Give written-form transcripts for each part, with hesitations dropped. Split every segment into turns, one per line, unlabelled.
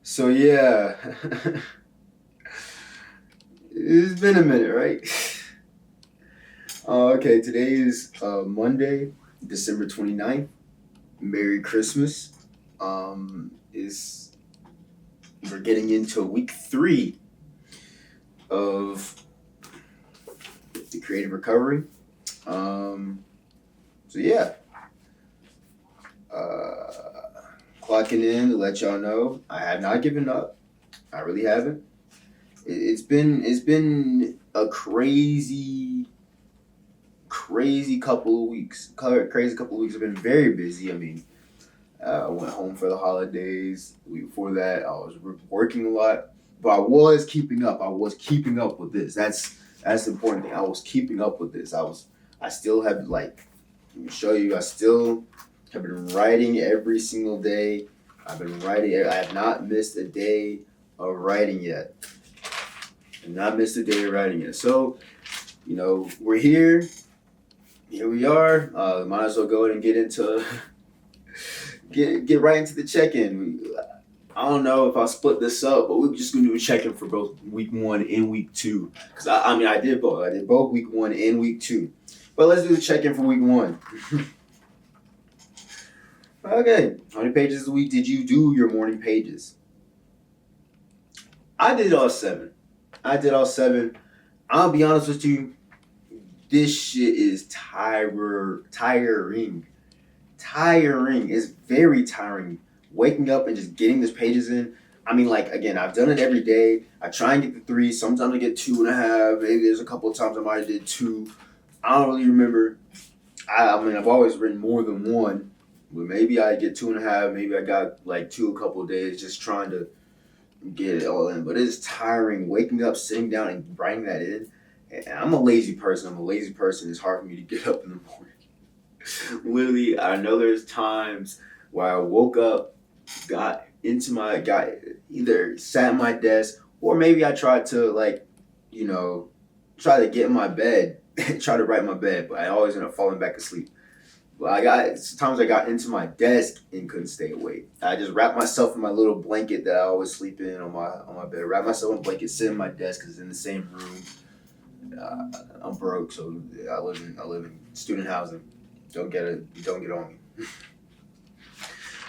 So yeah, it's been a minute, right? Okay, today is Monday, December 29th. Merry Christmas. Is We're getting into week 3 of the creative recovery. Um, so yeah, uh, clocking in to let y'all know I have not given up. I really haven't. It's been a crazy couple of weeks. Crazy couple of weeks. I've been very busy. I mean, I went home for the holidays. The week before that, I was working a lot, but I was keeping up. I was keeping up with this. That's the important thing. I was keeping up with this. I still have like. Let me show you. I still have been writing every single day. I've been writing. I have not missed a day of writing yet. I've not missed a day of writing yet. So, we're here. Here we are. Might as well go ahead and get right into the check-in. I don't know if I'll split this up, but we're just gonna do a check-in for both week 1 and week 2. Because I mean, I did both. I did both week 1 and week 2. But let's do the check-in for week 1. Okay, how many pages a week did you do your morning pages? I did all 7. I did all 7. I'll be honest with you. This shit is tiring. Tiring. It's very tiring. Waking up and just getting these pages in. I mean, like, again, I've done it every day. I try and get the 3. Sometimes I get 2.5. Maybe there's a couple of times I might have did 2. I don't really remember. I mean, I've always written more than 1. But maybe I get 2.5. Maybe I got like 2 a couple of days just trying to get it all in. But it's tiring waking up, sitting down, and writing that in. And I'm a lazy person. It's hard for me to get up in the morning. Literally, I know there's times where I woke up, got either sat at my desk, or maybe I tried to you know, try to get in my bed, try to write in my bed, but I always end up falling back asleep. But sometimes I got into my desk and couldn't stay awake. I just wrapped myself in my little blanket that I always sleep in on my bed. Wrap myself in a blanket, sit in my desk because it's in the same room. I'm broke, so I live in student housing. Don't get on me.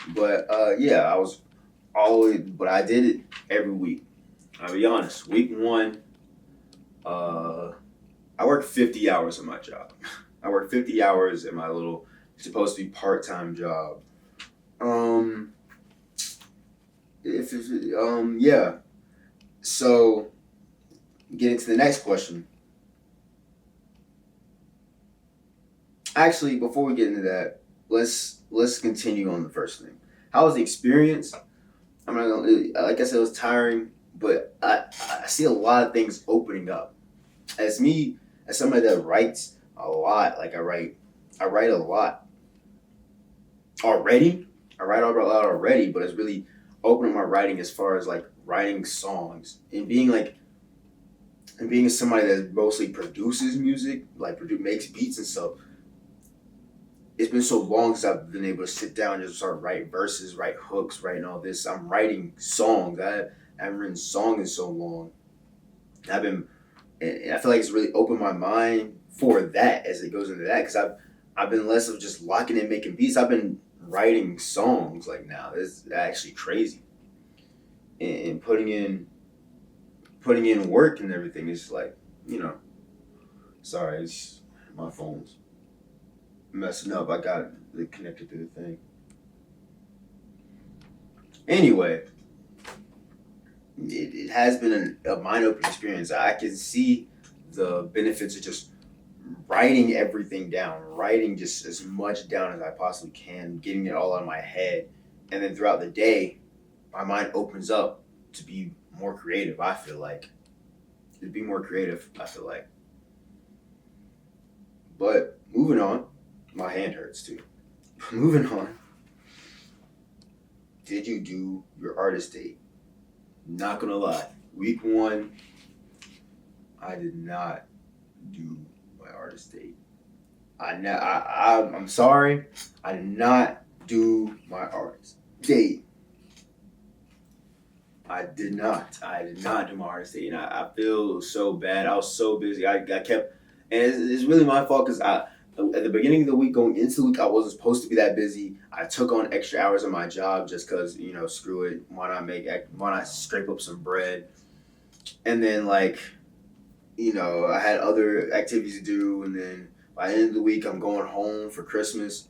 But yeah, but I did it every week. I'll be honest. Week 1, uh, I worked 50 hours in my job. I worked 50 hours in my little supposed to be part-time job. Um, yeah. So getting to the next question. Actually, before we get into that, let's continue on the first thing. How was the experience? I'm not gonna like I said, it was tiring, but I see a lot of things opening up. As me, as somebody that writes a lot, I write a lot already. I write a lot already, but it's really opening my writing as far as like writing songs and being somebody that mostly produces music, makes beats and stuff. It's been so long since I've been able to sit down and just start write verses, write hooks, writing all this. I'm writing songs. I haven't written songs in so long. I've been, and I feel like it's really opened my mind for that as it goes into that because I've been less of just locking in making beats. I've been writing songs like now. It's actually crazy, and putting in work and everything. It's like sorry, it's my phone's messing up. I got it connected to the thing. Anyway, it has been a mind opening experience. I can see the benefits of just writing everything down, writing just as much down as I possibly can, getting it all out of my head. And then throughout the day, my mind opens up to be more creative, I feel like. To be more creative, I feel like. But moving on, my hand hurts too. Moving on, did you do your artist date? Not gonna lie, week 1, I did not do my artist date. I'm sorry, I did not do my artist date. I did not. I did not do my artist day, and I feel so bad. I was so busy. I kept, and it's really my fault because I at the beginning of the week, going into the week, I wasn't supposed to be that busy. I took on extra hours on my job just because screw it. Why not scrape up some bread? And then I had other activities to do, and then by the end of the week, I'm going home for Christmas.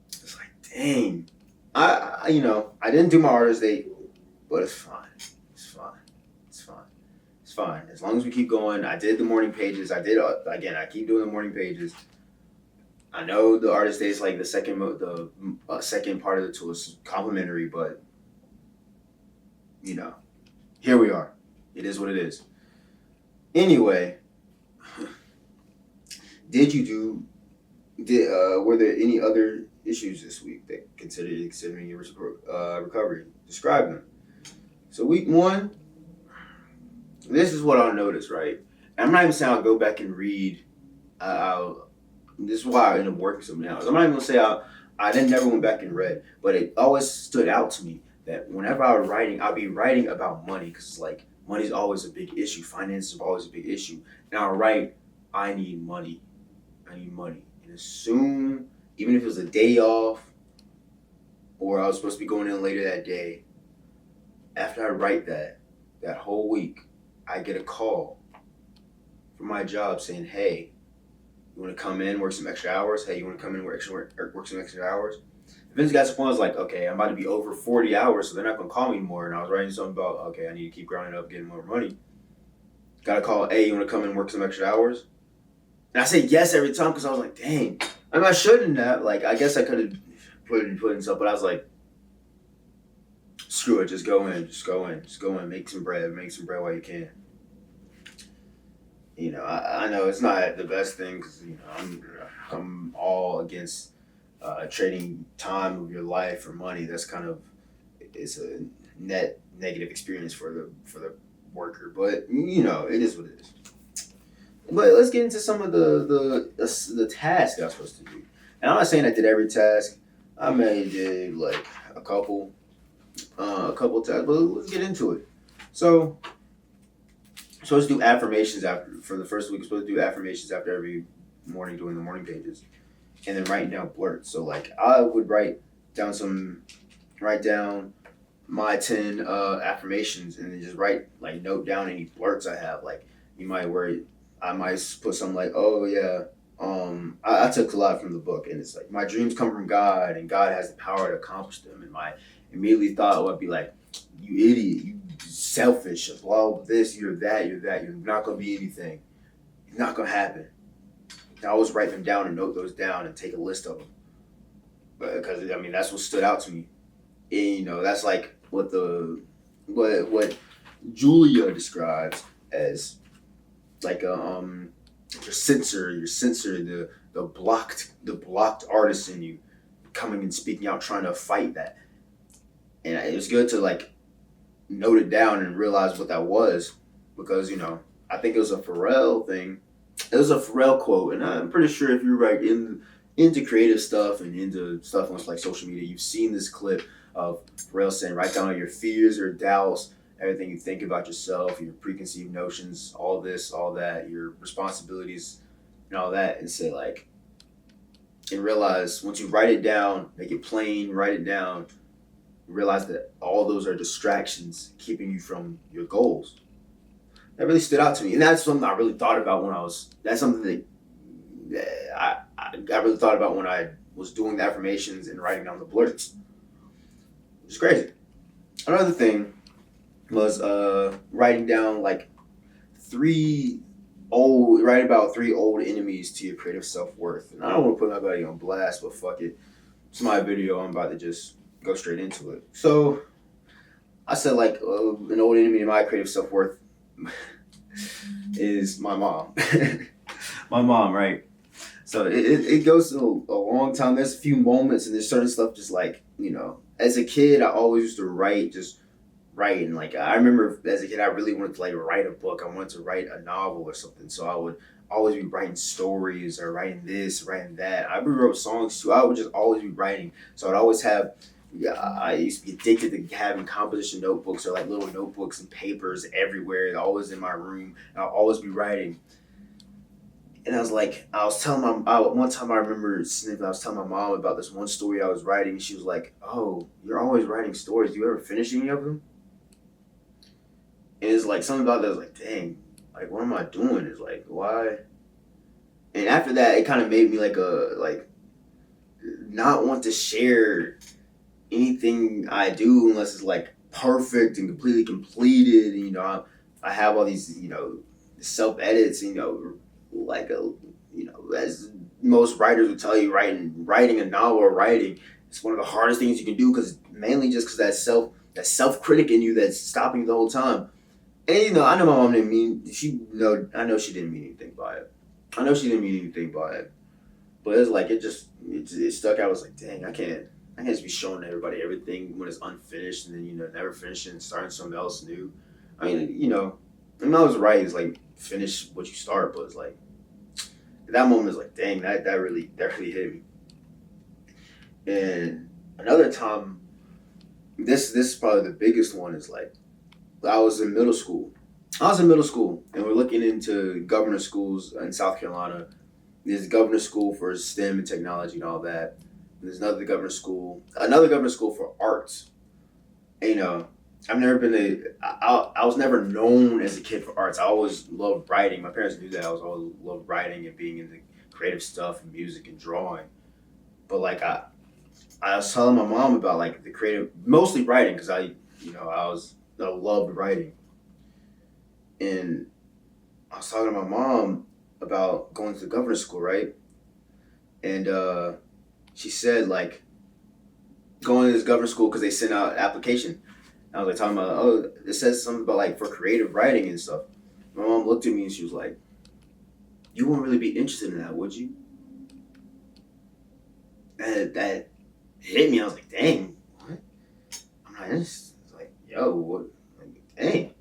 It's like, dang, I didn't do my artist day, but it's fine. It's fine. It's fine. It's fine. As long as we keep going. I did the morning pages. I keep doing the morning pages. I know the artist day is like the second part of the tool is complimentary, but here we are. It is what it is. Anyway, were there any other issues this week that considering your recovery? Describe them. So week one, this is what I'll notice, right? And I'm not even saying I'll go back and read. This is why I end up working something else. I'm not even gonna say I then never went back and read, but it always stood out to me that whenever I was writing, I'd be writing about money because it's like money's always a big issue. Finance is always a big issue. And I'll write, I need money. I need money. And as soon, even if it was a day off or I was supposed to be going in later that day, after I write that whole week, I get a call from my job saying, hey, you want to come in, work some extra hours? Hey, you want to come in, work some extra hours? Eventually got to the point I was like, okay, I'm about to be over 40 hours, so they're not going to call me anymore. And I was writing something about, okay, I need to keep grinding up, getting more money. Got a call, hey, you want to come in and work some extra hours? And I said yes every time because I was like, dang. I mean, I shouldn't have. Like, I guess I could have put in stuff, but I was like, screw it, just go in, make some bread while you can. I know it's not the best thing because I'm all against trading time of your life for money. That's it's a net negative experience for the worker. But it is what it is. But let's get into some of the tasks I was supposed to do. And I'm not saying I did every task. I may have did like a couple tasks, but let's get into it. So supposed to do affirmations for the first week. Supposed to do affirmations after every morning, doing the morning pages, and then writing down blurts. So like I would write down my 10 affirmations, and then just note down any blurts I have. Like I might put something like, oh yeah, I took a lot from the book, and it's like my dreams come from God, and God has the power to accomplish them. And my immediately thought would be like, you idiot, you selfish, blah, this, you're that, you're not going to be anything. It's not going to happen. And I always write them down and note those down and take a list of them. Because, that's what stood out to me. And, that's like what Julia describes as like your censor, the blocked artist in you coming and speaking out, trying to fight that. And it was good to note it down and realize what that was because I think it was a Pharrell thing. It was a Pharrell quote, and I'm pretty sure if you're into creative stuff and into stuff on like social media, you've seen this clip of Pharrell saying, write down all your fears or doubts, everything you think about yourself, your preconceived notions, all this, all that, your responsibilities and all that, and say and realize once you write it down, make it plain, write it down, realize that all those are distractions keeping you from your goals. That really stood out to me, and that's something I really thought about that's something that I really thought about when I was doing the affirmations and writing down the blurts. It's crazy. Another thing was writing down write about 3 old enemies to your creative self-worth. And I don't want to put nobody on blast, but fuck it. It's my video. I'm about to just go straight into it. So I said an old enemy to my creative self-worth is my mom. My mom, right? So it goes to a long time. There's a few moments and there's certain stuff just as a kid, I always used to write, and I remember as a kid, I really wanted to write a book. I wanted to write a novel or something. So I would always be writing stories or writing this, writing that. I wrote songs too. I would just always be writing. So I'd always have, Yeah, I used to be addicted to having composition notebooks or like little notebooks and papers everywhere, always in my room. I'll always be writing. And I was like, I was telling one time I remember snipping, I was telling my mom about this one story I was writing. And she was like, "Oh, you're always writing stories. Do you ever finish any of them?" And it's like something about that was like, dang, like what am I doing? It's like, why? And after that, it kind of made me like not want to share anything I do unless it's like perfect and completely completed. And, I have all these, self edits. Like a, as most writers would tell you, writing a novel or writing, it's one of the hardest things you can do because mainly just because that self critic in you that's stopping you the whole time. And I know my mom didn't mean I know she didn't mean anything by it. I know she didn't mean anything by it. But it's like it stuck out. I was like, dang, I can't just be showing everybody everything when it's unfinished and then never finishing and starting something else new. I mean, and I was right, it's like finish what you start, but it's like at that moment it's like, dang, that really hit me. And another time, this is probably the biggest one, is like I was in middle school. I was in middle school, and we're looking into governor schools in South Carolina. There's a governor school for STEM and technology and all that. And there's another governor school for arts. And, I've never been I was never known as a kid for arts. I always loved writing. My parents knew that. I was always loved writing and being into creative stuff and music and drawing. But like I was telling my mom about like the creative, mostly writing, because I loved writing. And I was talking to my mom about going to the governor's school, right? And she said like going to this governor's school because they sent out an application. I was like talking about, oh, it says something about like for creative writing and stuff. My mom looked at me and she was like, "You wouldn't really be interested in that, would you?" And that hit me. I was like, "Dang, what? I'm not interested." It's like, "Yo, what? Like, dang."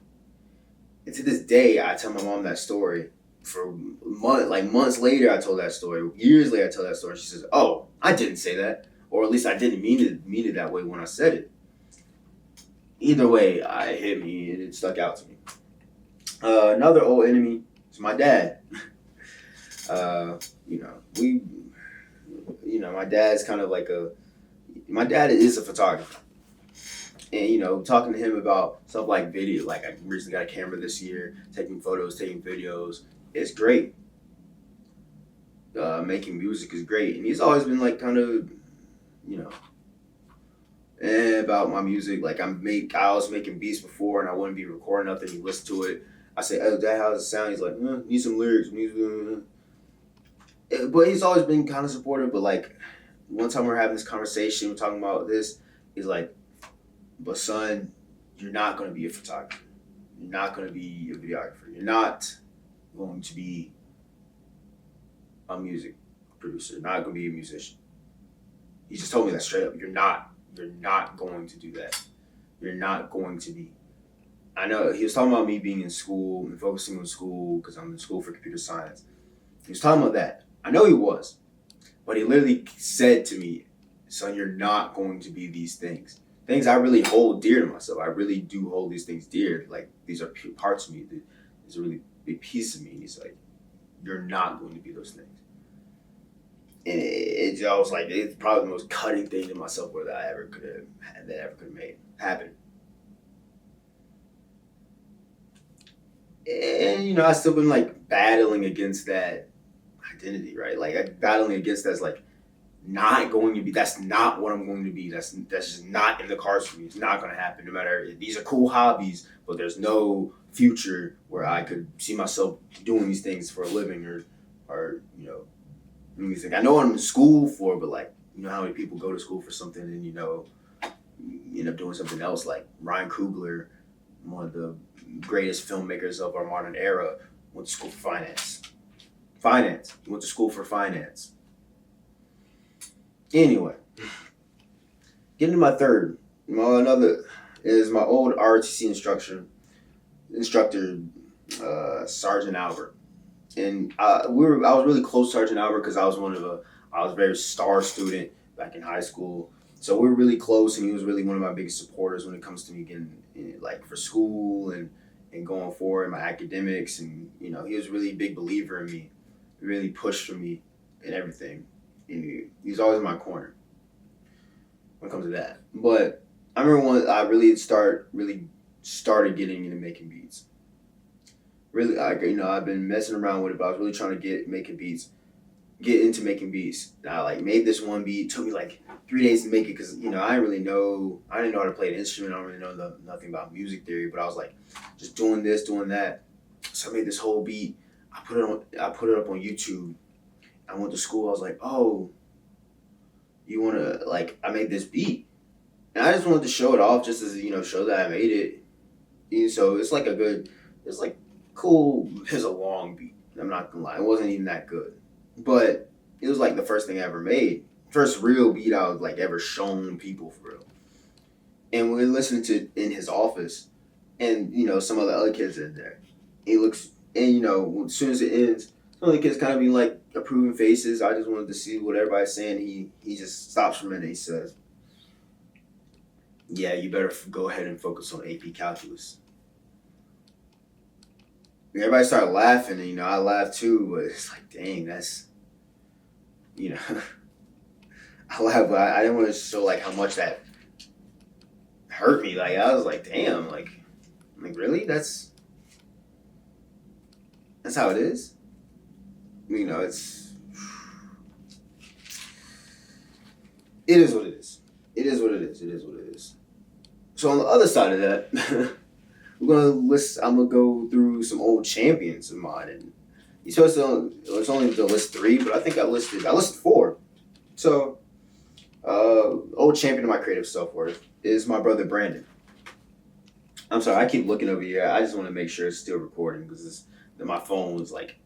And to this day, I tell my mom that story. For months later, I told that story. Years later, I tell that story. She says, "Oh, I didn't say that, or at least I didn't mean it that way when I said it." Either way, it hit me and it stuck out to me. Another old enemy is my dad. Uh, we, my dad's kind of like my dad is a photographer. And, talking to him about stuff like video, like I recently got a camera this year, taking photos, taking videos, it's great. Making music is great. And he's always been like kind of, you know, about my music. Like I was making beats before and I wouldn't be recording nothing. He listened to it. I say, "Oh, Dad, how does it sound?" He's like, "Need some lyrics." But he's always been kind of supportive. But like one time we're having this conversation, we're talking about this. He's like, "But son, you're not going to be a photographer. You're not going to be a videographer. You're not going to be a music producer. You're not going to be a musician." He just told me that straight up. You're not. You're not going to do that. You're not going to be. I know he was talking about me being in school and focusing on school because I'm in school for computer science. He was talking about that. I know he was, but he literally said to me, "Son, you're not going to be these things. Things I really hold dear to myself. I really do hold these things dear. Like these are parts of me. These are a really big piece of me." And he's like, "You're not going to be those things." And I was like, it's probably the most cutting thing to myself that I ever could have made happen. And I still been like battling against that identity, right? Like battling against that's like not going to be. That's not what I'm going to be. That's just not in the cards for me. It's not going to happen. No matter, these are cool hobbies, but there's no future where I could see myself doing these things for a living or doing these things. I know what I'm in school for, but like how many people go to school for something and you end up doing something else. Like Ryan Coogler, one of the greatest filmmakers of our modern era, went to school for finance. He went to school for finance. Anyway, getting to my third. Another is my old ROTC instructor, Sergeant Albert. And I was really close to Sergeant Albert because I was a very star student back in high school. So we're really close, and he was really one of my biggest supporters when it comes to me getting like for school and going forward in my academics. And he was really a big believer in me. He really pushed for me and everything. And he's always in my corner when it comes to that. But I remember when I really started getting into making beats. Really, I've been messing around with it, but I was really trying to get into making beats. And I like made this one beat. It took me like 3 days to make it because I didn't know how to play an instrument. I don't really know nothing about music theory, but I was like just doing this, doing that. So I made this whole beat. I put it up on YouTube. I went to school. I was like, oh, you wanna like? I made this beat, and I just wanted to show it off, just as show that I made it. So it's like it's like cool. It's a long beat. I'm not gonna lie, it wasn't even that good, but it was like the first thing I ever made, first real beat I was like ever shown people for real. And we were listening to it in his office, and some of the other kids in there. He looks, and as soon as it ends, some of the kids kind of be like approving faces. I just wanted to see what everybody's saying. He just stops for a minute. He says, "Yeah, you better go ahead and focus on AP Calculus." And everybody started laughing, and I laughed too. But it's like, dang, that's I laughed, but I didn't want to show like how much that hurt me. Like I was like, damn, like really? That's how it is. It is what it is. It is what it is. It is what it is. So on the other side of that, I'm gonna go through some old champions of mine, and it's only the list 3, but I think I listed 4. So, old champion of my creative self-worth is my brother Brandon. I'm sorry, I keep looking over here. I just want to make sure it's still recording because my phone is like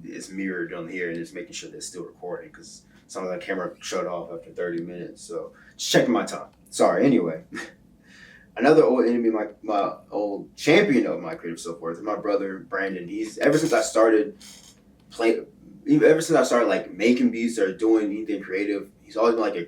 it's mirrored on here, and it's making sure that it's still recording because some of the camera shut off after 30 minutes. So just checking my time. Sorry. Anyway, another old enemy, my old champion of my creative self-worth is my brother Brandon. He's ever since I started like making beats or doing anything creative, he's always been like a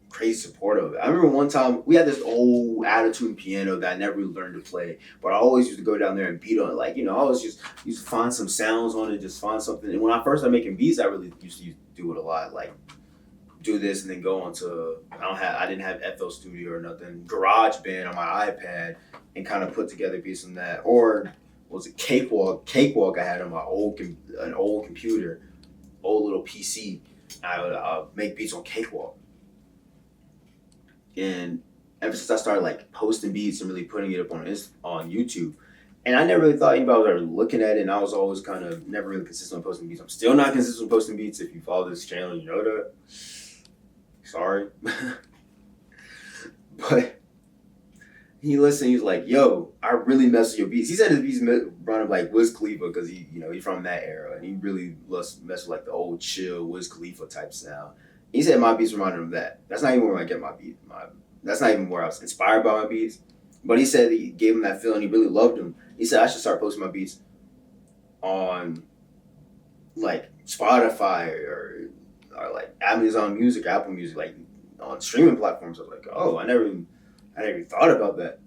crazy supportive of it. I remember one time we had this old Attitude piano that I never really learned to play, but I always used to go down there and beat on it. Like, I always just used to find some sounds on it, just find something. And when I first started making beats, I really used to do it a lot. Like, do this and then go on to, I didn't have FL Studio or nothing, GarageBand on my iPad and kind of put together beats on that. Or was it Cakewalk I had on my old computer, old little PC. I would make beats on Cakewalk. And ever since I started like posting beats and really putting it up on YouTube, and I never really thought anybody was ever looking at it, and I was always kind of never really consistent on posting beats. I'm still not consistent on posting beats. If you follow this channel, you know that. Sorry. But he listened, he was like, yo, I really mess with your beats. He said his beats run up like Wiz Khalifa because he's from that era, and he really mess with like the old chill Wiz Khalifa type sound. He said my beats reminded him of that. That's not even where I get my beat. That's not even where I was inspired by my beats. But he said he gave him that feeling. He really loved him. He said I should start posting my beats on like Spotify or like Amazon Music, Apple Music, like on streaming platforms. I was like, oh, I never even thought about that.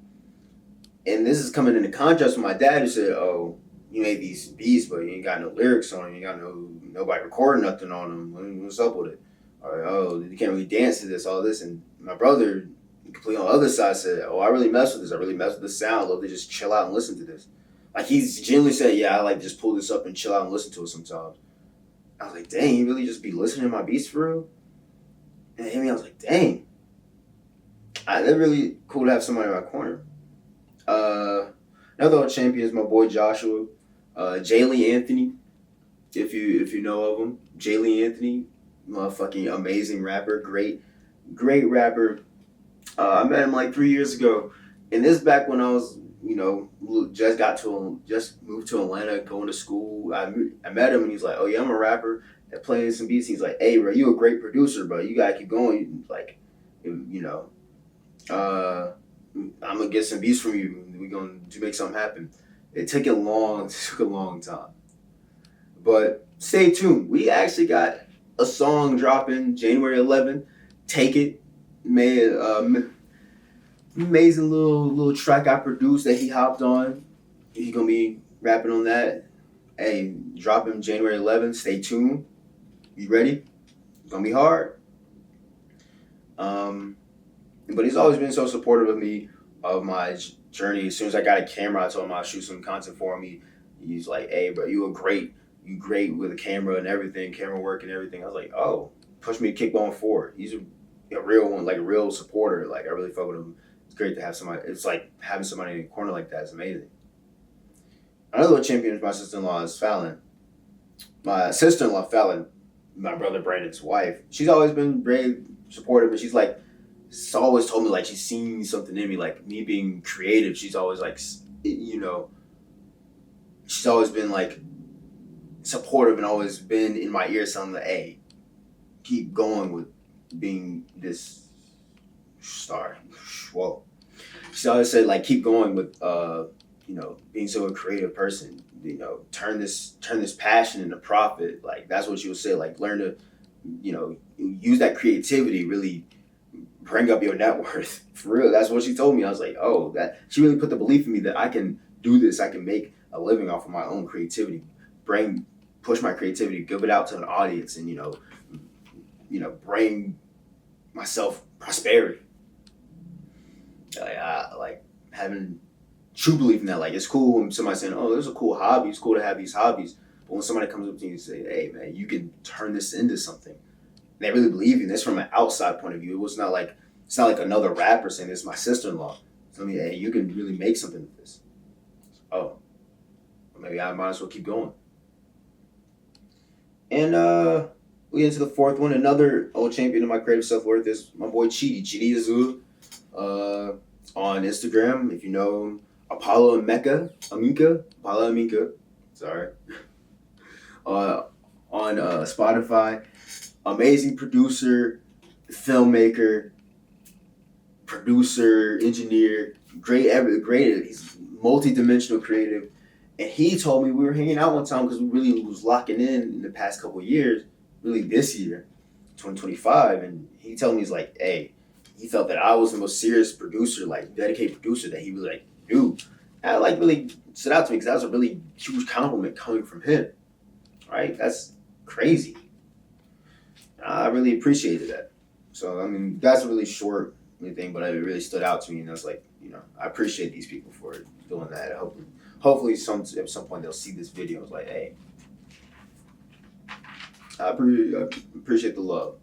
And this is coming into contrast with my dad who said, oh, you made these beats, but you ain't got no lyrics on them. You ain't got nobody recording nothing on them. What's up with it? Or, oh, you can't really dance to this, all this. And my brother, completely on the other side, said, oh, I really mess with this. I really mess with the sound. I love to just chill out and listen to this. Like, he's genuinely said, yeah, I like just pull this up and chill out and listen to it sometimes. I was like, dang, you really just be listening to my beats for real? And I was like, dang. They're really cool to have somebody in my corner. Another old champion is my boy Joshua. Jaylee Anthony, if you know of him. Jaylee Anthony, motherfucking amazing rapper, great rapper. I met him like 3 years ago, and this back when I was, just moved to Atlanta, going to school. I met him, and he's like, "Oh yeah, I'm a rapper, and playing some beats." He's like, "Hey, bro, you a great producer, bro. You gotta keep going. Like, I'm gonna get some beats from you. We're going to make something happen." It took a long time, but stay tuned. We actually got a song dropping January 11th. Take It. made amazing little track I produced that he hopped on. He's gonna be rapping on that. Hey, dropping January 11th. Stay tuned. You ready? It's gonna be hard. But he's always been so supportive of me, of my journey. As soon as I got a camera, I told him I'll shoot some content for him. He's like, "Hey, bro, you great with a camera and everything, camera work and everything." I was like, "Oh," push me to keep going forward. He's a real one, like a real supporter. Like I really fuck with him. It's great to have somebody. It's like having somebody in the corner like that is amazing. Another little champion is my sister-in-law is Fallon. My sister-in-law Fallon, my brother Brandon's wife. She's always been very supportive, but she's always told me like she's seen something in me, like me being creative. She's always like, she's always been like supportive and always been in my ear telling me, hey, keep going with being this star. Whoa. She always said like keep going with being so a creative person. Turn this passion into profit. Like that's what she would say. Like learn to, use that creativity. Really bring up your net worth. For real. That's what she told me. I was like, oh, that she really put the belief in me that I can do this. I can make a living off of my own creativity. Push my creativity, give it out to an audience, and bring myself prosperity. Like having true belief in that. Like it's cool when somebody's saying, "Oh, this is a cool hobby. It's cool to have these hobbies." But when somebody comes up to you and say, "Hey, man, you can turn this into something," they really believe in this from an outside point of view. It's not like another rapper saying, "This is my sister-in-law." Tell me, "Hey, you can really make something of this." Oh, well, maybe I might as well keep going. And we get into the fourth one. Another old champion of my creative self-worth is my boy Chidi. Chidi Azul. On Instagram, if you know him, Apollo Aminka. Sorry. On Spotify, amazing producer, filmmaker, engineer, great. He's multi-dimensional creative. And he told me we were hanging out one time because we really was locking in the past couple of years, really this year, 2025. And he told me, he's like, hey, he felt that I was the most serious producer, like dedicated producer that he really like knew. And that like really stood out to me because that was a really huge compliment coming from him. Right? That's crazy. I really appreciated that. So I mean, that's a really short thing, but it really stood out to me, and I was like, I appreciate these people for doing that. Hopefully, at some point they'll see this video. It's like, hey, I appreciate the love.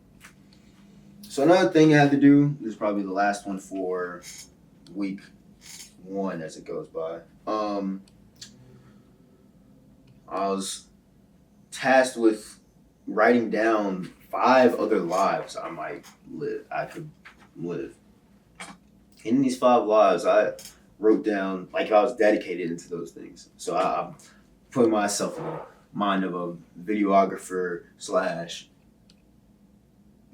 So another thing I had to do, this is probably the last one for week 1 as it goes by. I was tasked with writing down 5 other lives I could live. In these 5 lives, I wrote down like I was dedicated into those things. So I put myself in the mind of a videographer /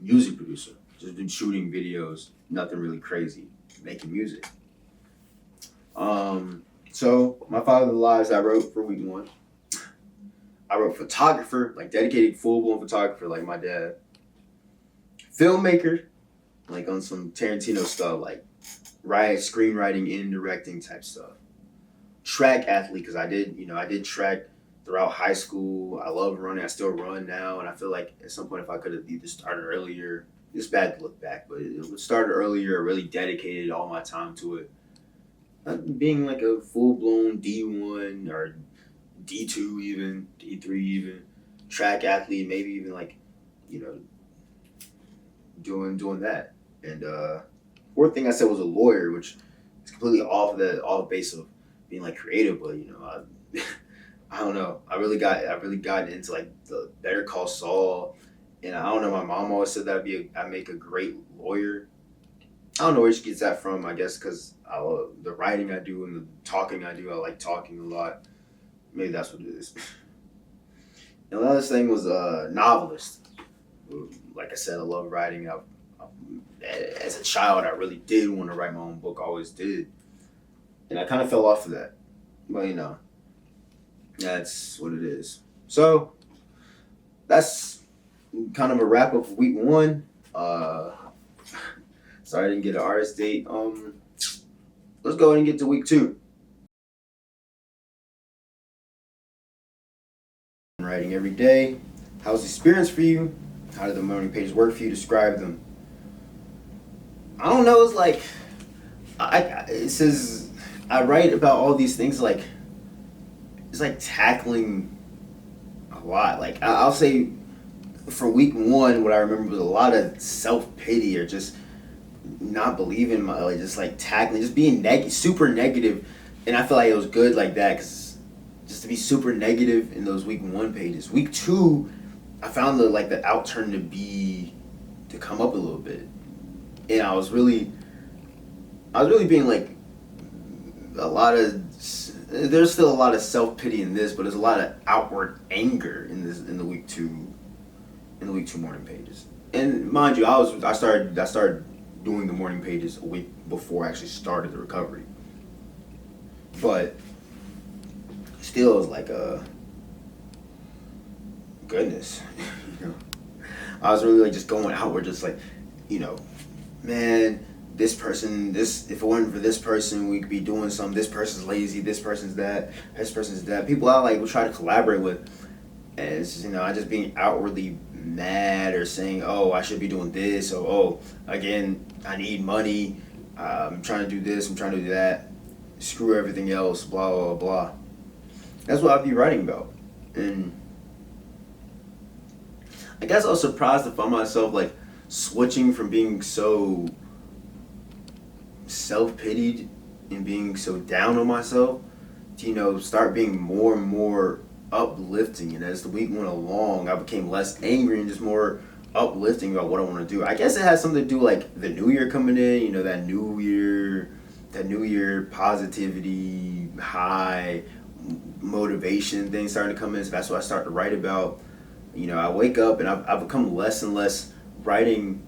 music producer. Just been shooting videos, nothing really crazy, making music. So my 5 other lives I wrote for week 1. I wrote photographer, like dedicated full-blown photographer like my dad. Filmmaker, like on some Tarantino stuff, like screenwriting and directing type stuff. Track athlete, because I did track throughout high school. I love running. I still run now, and I feel like at some point if I could have either started earlier, it's bad to look back, but it started earlier, really dedicated all my time to it. Being like a full-blown D1 or D2 even, D3 even, track athlete, maybe even like, doing that. And fourth thing I said was a lawyer, which is completely off base of being like creative, but I don't know. I really got into like the Better Call Saul, and I don't know. My mom always said that I'd make a great lawyer. I don't know where she gets that from. I guess because I love the writing I do and the talking I do. I like talking a lot. Maybe that's what it is. And the other thing was a novelist. Like I said, I love writing. As a child, I really did want to write my own book. I always did. And I kind of fell off of that. But, that's what it is. So, that's kind of a wrap up of week 1. Sorry I didn't get an artist date. Let's go ahead and get to week 2. Writing every day. How's the experience for you? How did the morning pages work for you? Describe them. I don't know. It's like it says I write about all these things like it's like tackling a lot. Like I'll say for week 1, what I remember was a lot of self pity or just not believing my like just like tackling, just being super negative, and I feel like it was good like that because just to be super negative in those week 1 pages. Week 2, I found the outturn to come up a little bit, and I was really being like a lot of. There's still a lot of self pity in this, but there's a lot of outward anger in the week 2 morning pages. And mind you, I started doing the morning pages a week before I actually started the recovery, but still, it was like goodness, you know. I was really like just going outward, just like, you know, man, this person, if it wasn't for this person, we could be doing something. This person's lazy. This person's that. This person's that. People I like would try to collaborate with, and it's just, I just being outwardly mad or saying, oh, I should be doing this, or oh, again, I need money. I'm trying to do this. I'm trying to do that. Screw everything else. Blah blah blah. That's what I'd be writing about, and I guess I was surprised to find myself like switching from being so self-pitied and being so down on myself to start being more and more uplifting. And as the week went along, I became less angry and just more uplifting about what I want to do. I guess it has something to do like the new year coming in, that new year positivity, high motivation thing starting to come in. So that's what I start to write about. I wake up and I've become less and less writing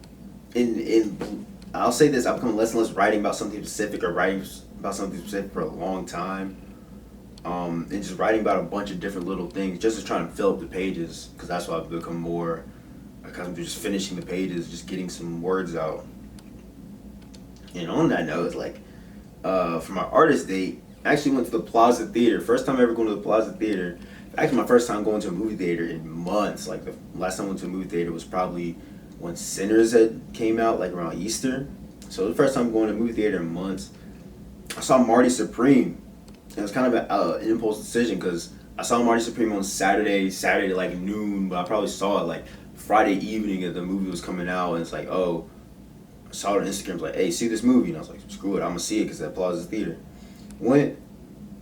in I'll say this, I've become less and less writing about something specific or writing about something specific for a long time. And just writing about a bunch of different little things just to try and fill up the pages, because that's why I've become more accustomed to just finishing the pages, just getting some words out. And on that note, it's like, for my artist date, I actually went to the Plaza Theater. First time ever going to the Plaza Theater. Actually, my first time going to a movie theater in months. Like, the last time I went to a movie theater was probably when Sinners had came out, like around Easter. So the first time going to a movie theater in months. I saw Marty Supreme. It was kind of an impulse decision because I saw Marty Supreme on Saturday like noon, but I probably saw it like Friday evening that the movie was coming out, and it's like, oh, I saw it on Instagram, like, hey, see this movie? And I was like, screw it, I'm gonna see it because that Plaza Theater. Went,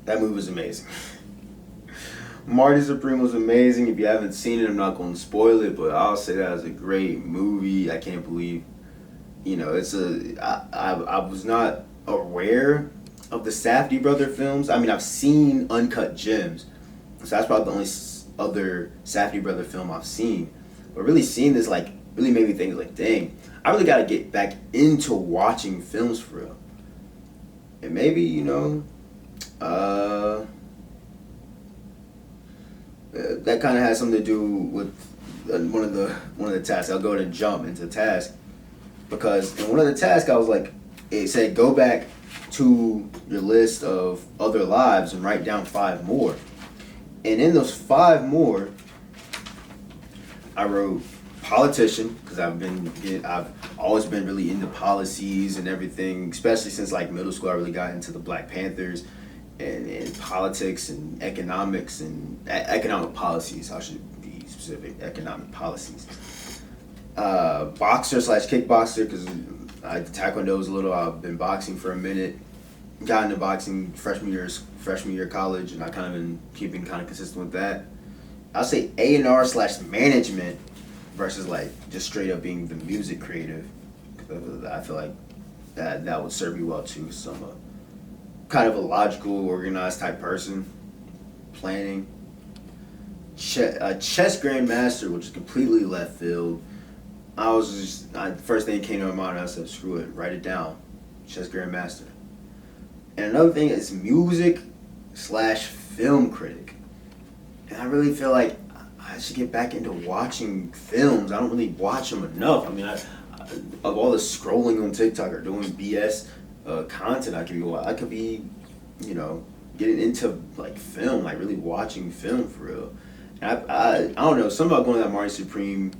that movie was amazing. Marty Supreme was amazing. If you haven't seen it, I'm not going to spoil it, but I'll say that was a great movie. I can't believe, I was not aware of the Safdie brother films. I mean, I've seen Uncut Gems, so that's probably the only other Safdie brother film I've seen. But really seeing this, like, really made me think, like, dang, I really got to get back into watching films for real. And maybe, that kind of has something to do with one of the tasks. I'll go ahead and jump into the task, because in one of the tasks I was like, it said go back to your list of other lives and write down 5 more. And in those 5 more, I wrote politician, because I've always been really into policies and everything, especially since like middle school. I really got into the Black Panthers and politics and economics and economic policies. I should be specific, economic policies. Boxer / kickboxer, because I taekwondo was a little. I've been boxing for a minute. Got into boxing freshman year of college, and I kind of been keeping kind of consistent with that. I'll say A&R / management versus like just straight up being the music creative. I feel like that would serve me well too. So I'm kind of a logical, organized type person. Planning. Chess Grandmaster, which is completely left field. The first thing that came to my mind, I said, screw it, write it down. Chess Grandmaster. And another thing is music / film critic. And I really feel like I should get back into watching films. I don't really watch them enough. I mean, of all the scrolling on TikTok or doing BS content I could be, you know, getting into like film, like really watching film for real. And I don't know, something about going to that Marty Supreme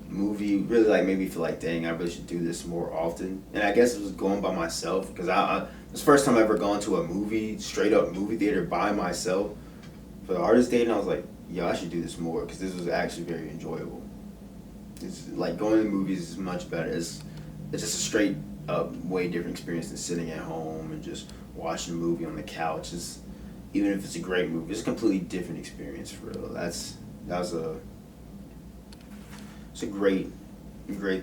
movie really like made me feel like, dang, I really should do this more often. And I guess it was going by myself because it was the first time I ever gone to a movie, straight up movie theater by myself for the artist date, and I was like, yo, I should do this more because this was actually very enjoyable. It's like going to the movies is much better. It's just a straight up way different experience than sitting at home and just watching a movie on the couch. Even if it's a great movie, it's a completely different experience for real. It's a great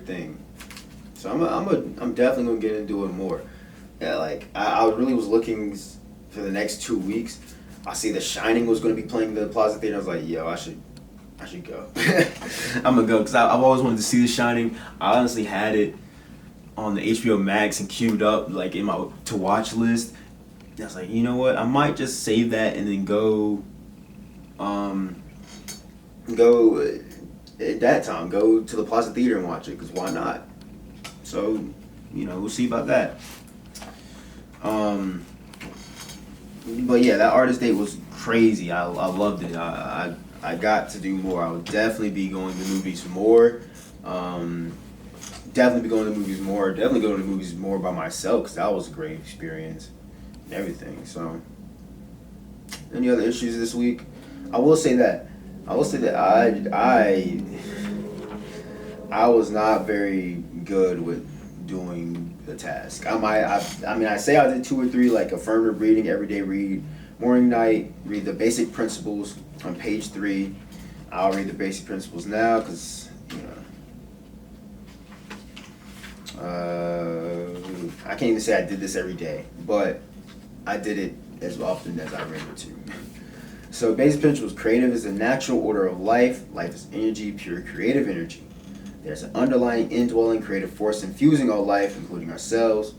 thing. So I'm definitely gonna get into it more. Yeah, like I really was looking for the next 2 weeks. I see The Shining was gonna be playing the Plaza Theater. I was like, yo, I should go. I'm gonna go because I've always wanted to see The Shining. I honestly had it on the HBO Max and queued up like in my to watch list. And I was like, you know what? I might just save that and then go at that time. Go to the Plaza Theater and watch it because why not? So, we'll see about that. But yeah, that artist date was crazy. I loved it. I got to do more. I would definitely be going to movies more. Definitely be going to movies more. Definitely going to movies more by myself because that was a great experience and everything. So, any other issues this week? I will say that I was not very good with doing the task. I say I did 2 or 3 like affirmative reading, everyday read, morning, night, read the basic principles on page 3. I'll read the basic principles now because I can't even say I did this every day, but I did it as often as I remember to. So basic principles: creative is the natural order of life. Life is energy, pure creative energy. There's an underlying indwelling creative force infusing all life, including ourselves.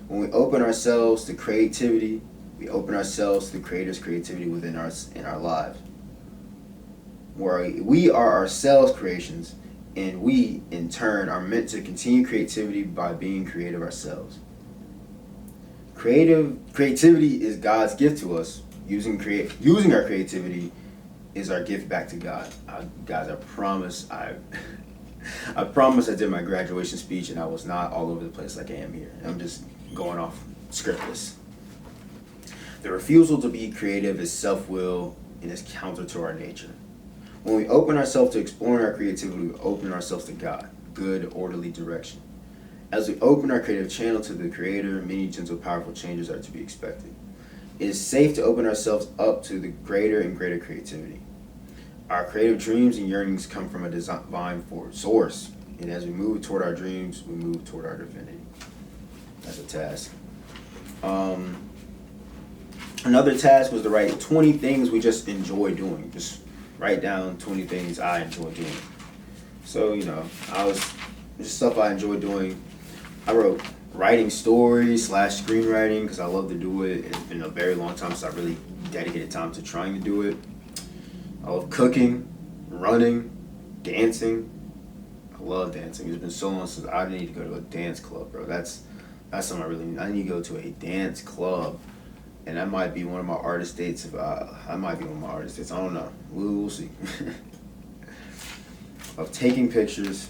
When we open ourselves to creativity, we open ourselves to the Creator's creativity within us in our lives. Where we are ourselves creations, and we, in turn, are meant to continue creativity by being creative ourselves. Creativity is God's gift to us. Using our creativity is our gift back to God. Guys, I promise I promise I did my graduation speech and I was not all over the place like I am here. I'm just going off scriptless. The refusal to be creative is self-will and is counter to our nature. When we open ourselves to exploring our creativity, we open ourselves to God, good, orderly direction. As we open our creative channel to the Creator, many gentle, powerful changes are to be expected. It is safe to open ourselves up to the greater and greater creativity. Our creative dreams and yearnings come from a divine source, and as we move toward our dreams, we move toward our divinity. That's a task. Another task was to write 20 things we just enjoy doing. Just write down 20 things I enjoy doing. So, I was just stuff I enjoy doing. I wrote writing stories / screenwriting because I love to do it. It's been a very long time since I really dedicated time to trying to do it. I love cooking, running, dancing. I love dancing. It's been so long since I need to go to a dance club, bro. That's something I really need. I need to go to a dance club, and that might be one of my artist dates. I might be one of my artist dates. I don't know. We'll see. Of taking pictures,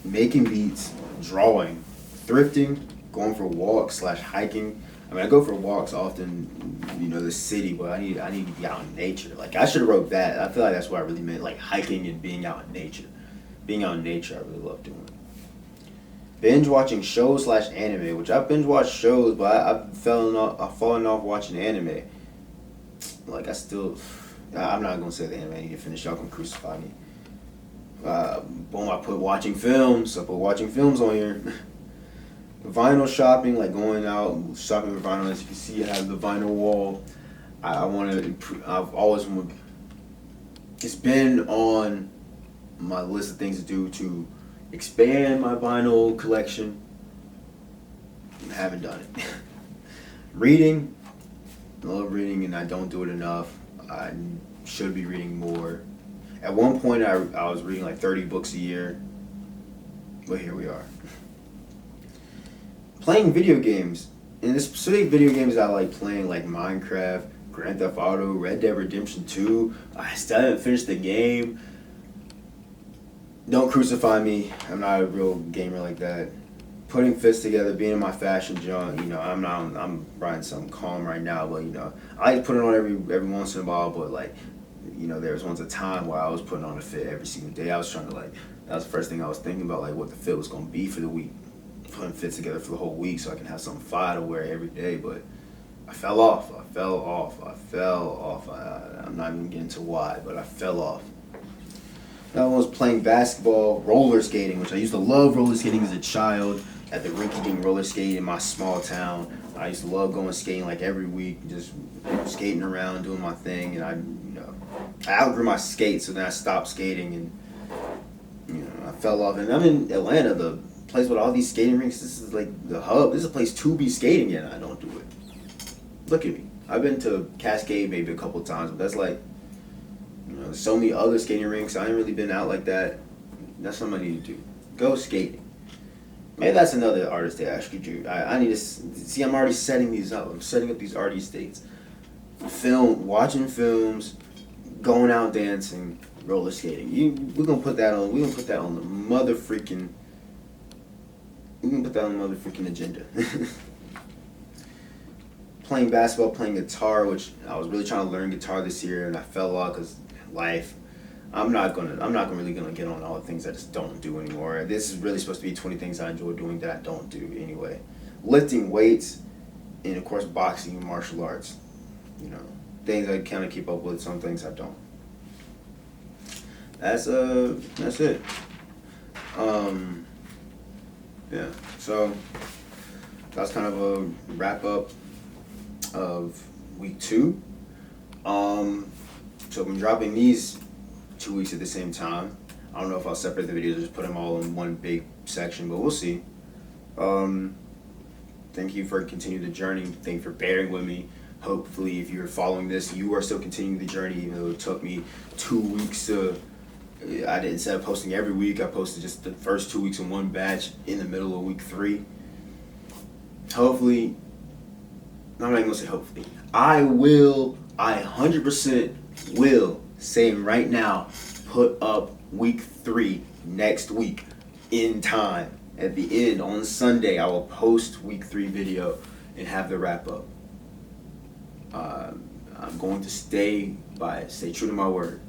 making beats, drawing, thrifting, going for walks / hiking. I mean, I go for walks often, the city, but I need to be out in nature. Like, I should have wrote that. I feel like that's what I really meant, like hiking and being out in nature. Being out in nature, I really love doing. Binge watching shows / anime, which I've binge watched shows, but I've fallen off watching anime. Like, I'm not gonna say the anime. I need to finish. Y'all can crucify me. Boom! I put watching films. on here. Vinyl shopping, like going out shopping for vinyl. As you can see, I have the vinyl wall. I want to improve. It's been on my list of things to do to expand my vinyl collection. I haven't done it. Reading, I love reading, and I don't do it enough. I should be reading more. At one point, I was reading like 30 books a year. But here we are. Playing video games. And the specific video games I like playing, like Minecraft, Grand Theft Auto, Red Dead Redemption 2. I still haven't finished the game. Don't crucify me. I'm not a real gamer like that. Putting fits together, being in my fashion junk, I'm riding something calm right now, but I like to put it on every once in a while, but like, there was once a time where I was putting on a fit every single day. I was trying to that was the first thing I was thinking about, like what the fit was gonna be for the week. Putting fits together for the whole week so I can have something fire to wear every day, but I fell off. I'm not even getting to why, but I fell off. I was playing basketball, roller skating, which I used to love roller skating as a child at the rinky-dink roller skate in my small town. I used to love going skating like every week, just skating around, doing my thing, and I outgrew my skates, so then I stopped skating, and I fell off. And I'm in Atlanta, the place with all these skating rinks. This is like the hub. This is a place to be skating in, and I don't do it. Look at me. I've been to Cascade maybe a couple times, but that's like, there's so many other skating rinks. I ain't really been out like that. That's something I need to do. Go skating. Maybe that's another artist day I should do. I need to see. I'm already setting these up. I'm setting up these artist dates. Watching films, going out dancing, roller skating. We're gonna put that on. We're gonna put that on the motherfucking. We're gonna put that on the motherfucking agenda. Playing basketball, playing guitar, which I was really trying to learn guitar this year, and I fell off because life. I'm not really gonna get on all the things I just don't do anymore. This is really supposed to be 20 things I enjoy doing that I don't do anyway. Lifting weights, and of course boxing and martial arts. Things I kind of keep up with. Some things I don't. That's it. Yeah. So that's kind of a wrap up of week 2. So I'm dropping these 2 weeks at the same time. I don't know if I'll separate the videos or just put them all in one big section, but we'll see. Thank you for continuing the journey. Thank you for bearing with me. Hopefully, if you're following this, you are still continuing the journey, even though it took me 2 weeks instead of posting every week, I posted just the first 2 weeks in one batch in the middle of week 3. Hopefully, I'm not even gonna say hopefully. I 100% will, saying right now, put up week 3 next week in time. At the end, on Sunday, I will post week 3 video and have the wrap up. I'm going to stay true to my word.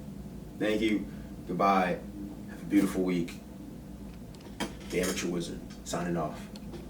Thank you. Goodbye. Have a beautiful week. The Amateur Wizard, signing off.